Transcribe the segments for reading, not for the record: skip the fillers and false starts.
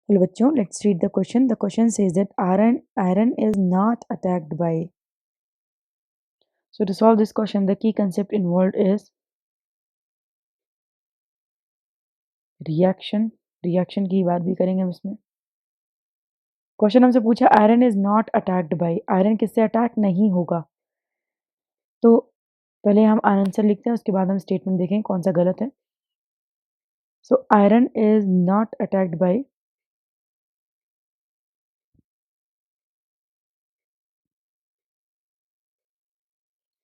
चलो बच्चों, let's read the question. The question says that iron is not attacked by. So to solve this question, the key concept involved is reaction. Reaction की बात भी करेंगे हम इसमें. Question हमसे पूछा iron is not attacked bye. Iron किससे attack नहीं होगा. तो पहले हम आंसर लिखते हैं, उसके बाद हम स्टेटमेंट देखें कौन सा गलत है. So iron is not attacked by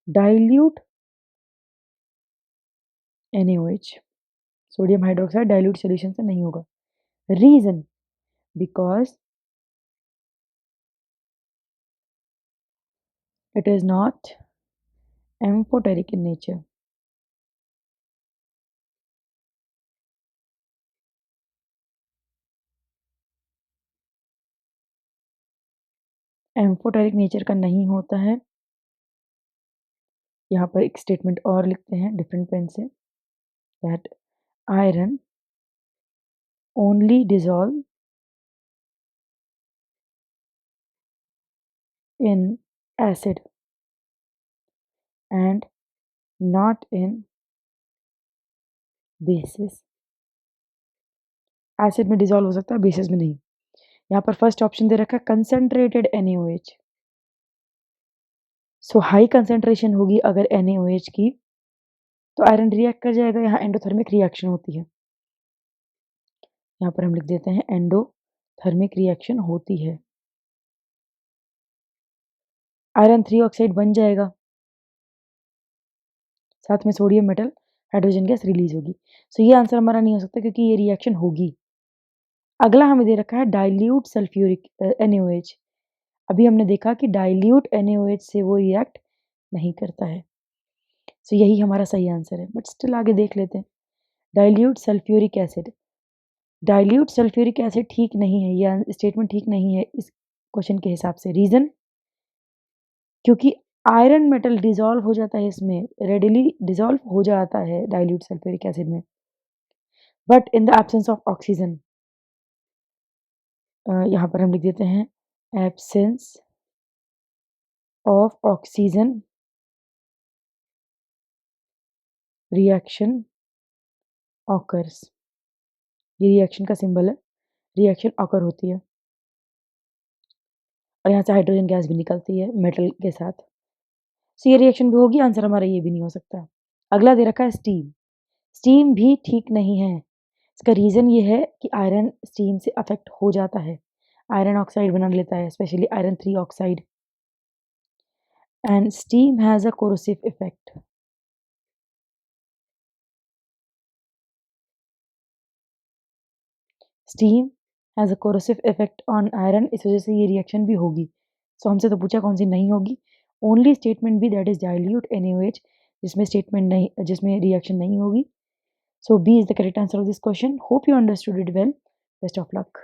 dilute NaOH. Sodium hydroxide dilute solution से नहीं होगा. Reason because it is not amphoteric in nature. Amphoteric nature का नहीं होता है. यहाँ पर एक स्टेटमेंट और लिखते हैं डिफरेंट पेन से, that iron only dissolve in acid and not in bases. Acid में डिजॉल्व हो सकता है, बेसिस में नहीं. यहाँ पर फर्स्ट ऑप्शन दे रखा है कंसेंट्रेटेड NaOH. सो हाई कंसेंट्रेशन होगी अगर NaOH की, तो आयरन रिएक्ट कर जाएगा. यहाँ एंडोथर्मिक रिएक्शन होती है. यहाँ पर हम लिख देते हैं एंडोथर्मिक रिएक्शन होती है. आयरन 3 ऑक्साइड बन जाएगा, साथ में sodium metal hydrogen gas release होगी. सो ये आंसर हमारा नहीं हो सकता क्योंकि ये रिएक्शन होगी. अगला हमें दे रखा है डाइल्यूट सल्फ्यूरिक NaOH. अभी हमने देखा कि डाइल्यूट NaOH से वो रिएक्ट नहीं करता है. सो यही हमारा सही आंसर है. बट स्टिल आगे देख लेते हैं. Dilute sulphuric acid. Dilute sulphuric acid ठीक नहीं है, यह स्टेटमेंट ठीक नहीं है इस क्वेश्चन के हिसाब से. रीजन क्योंकि आयरन मेटल डिजॉल्व हो जाता है, इसमें रेडिली डिजॉल्व हो जाता है डाइल्यूट सल्फ्यूरिक एसिड में, but in the absence of oxygen. यहाँ पर हम लिख देते हैं absence of oxygen reaction occurs. ये रिएक्शन का सिंबल है, रिएक्शन ऑकर होती है. और यहाँ से हाइड्रोजन गैस भी निकलती है मेटल के साथ. सो ये रिएक्शन भी होगी. आंसर हमारा ये भी नहीं हो सकता. अगला दे रखा है स्टीम. स्टीम भी ठीक नहीं है. इसका रीज़न ये है कि आयरन स्टीम से अफेक्ट हो जाता है, आयरन ऑक्साइड बना लेता है, specially iron 3 oxide, and steam has a corrosive effect. Steam has a corrosive effect on iron. इस वजह से ये रिएक्शन भी होगी. सो हमसे तो पूछा कौन सी नहीं होगी. ओनली स्टेटमेंट भी दैट इज डाइल्यूट NaOH, जिसमें स्टेटमेंट नहीं, जिसमें रिएक्शन नहीं होगी. So B is the correct answer of this question. Hope you understood it well. Best of luck.